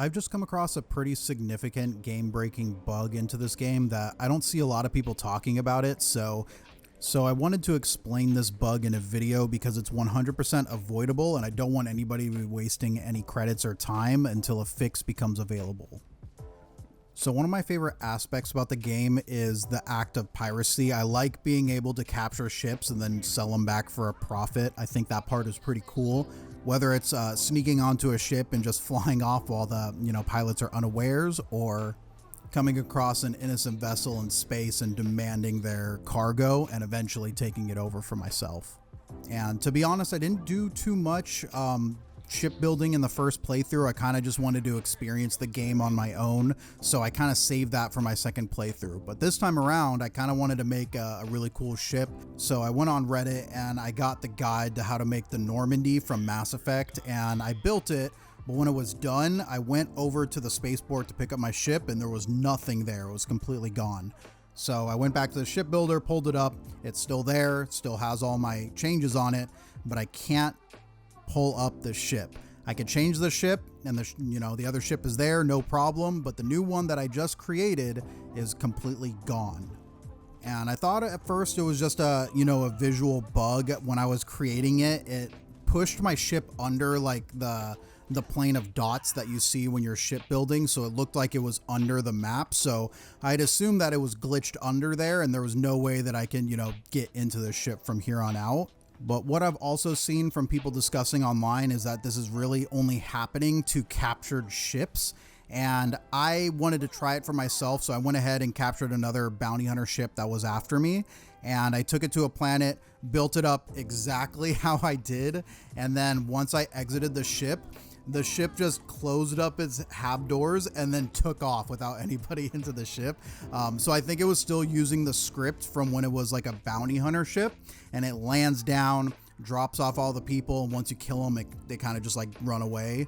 I've just come across a pretty significant game-breaking bug into this game that I don't see a lot of people talking about it, so I wanted to explain this bug in a video because it's 100% avoidable and I don't want anybody to be wasting any credits or time until a fix becomes available. So one of my favorite aspects about the game is the act of piracy. I like being able to capture ships and then sell them back for a profit. I think that part is pretty cool. Whether it's sneaking onto a ship and just flying off while the pilots are unawares, or coming across an innocent vessel in space and demanding their cargo and eventually taking it over for myself. And to be honest, I didn't do too much shipbuilding in the first playthrough. I kind of just wanted to experience the game on my own, so I kind of saved that for my second playthrough. But this time around, I kind of wanted to make a really cool ship, so I went on Reddit and I got the guide to how to make the Normandy from Mass Effect, and I built it. But when it was done, I went over to the spaceport to pick up my ship and there was nothing there. It was completely gone. So I went back to the shipbuilder, pulled it up. It's still there, it still has all my changes on it, but I can't pull up the ship. I could change the ship and the other ship is there, no problem, but the new one that I just created is completely gone. And I thought at first it was just a visual bug. When I was creating it, it pushed my ship under like the plane of dots that you see when you're shipbuilding, so it looked like it was under the map. So I'd assumed that it was glitched under there and there was no way that I can get into the ship from here on out. But what I've also seen from people discussing online is that this is really only happening to captured ships, and I wanted to try it for myself, so I went ahead and captured another bounty hunter ship that was after me, and I took it to a planet, built it up exactly how I did, and then once I exited the ship just closed up its hab doors and then took off without anybody into the ship. So I think it was still using the script from when it was like a bounty hunter ship, and it lands down, drops off all the people, and once you kill them, they kind of just like run away.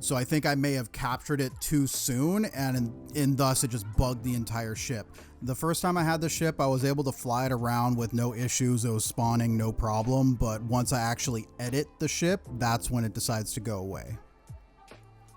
So I think I may have captured it too soon, and thus it just bugged the entire ship. The first time I had the ship, I was able to fly it around with no issues. It was spawning, no problem. But once I actually edit the ship, that's when it decides to go away.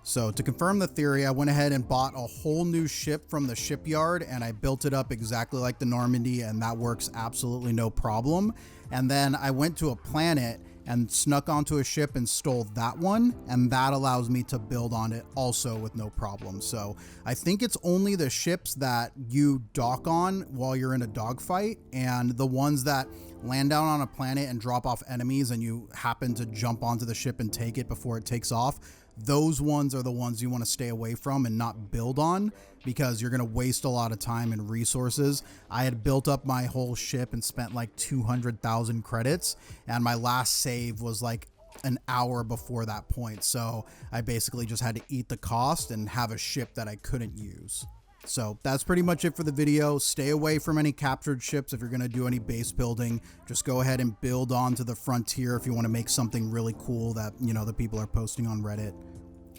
So to confirm the theory, I went ahead and bought a whole new ship from the shipyard and I built it up exactly like the Normandy, and that works absolutely no problem. And then I went to a planet and snuck onto a ship and stole that one, and that allows me to build on it also with no problem. So I think it's only the ships that you dock on while you're in a dogfight, and the ones that land down on a planet and drop off enemies and you happen to jump onto the ship and take it before it takes off, those ones are the ones you want to stay away from and not build on, because you're going to waste a lot of time and resources. I had built up my whole ship and spent like 200,000 credits, and my last save was like an hour before that point. So I basically just had to eat the cost and have a ship that I couldn't use. So that's pretty much it for the video. Stay away from any captured ships if you're going to do any base building. Just go ahead and build onto the frontier if you want to make something really cool that, the people are posting on Reddit.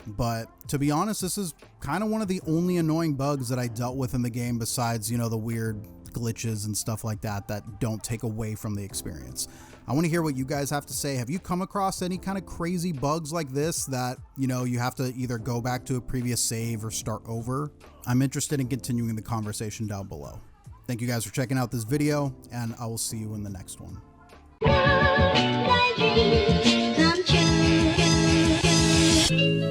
But to be honest, this is kind of one of the only annoying bugs that I dealt with in the game, besides, the weird glitches and stuff like that don't take away from the experience. I want to hear what you guys have to say. Have you come across any kind of crazy bugs like this that, you have to either go back to a previous save or start over? I'm interested in continuing the conversation down below. Thank you guys for checking out this video, and I will see you in the next one. My dreams come true.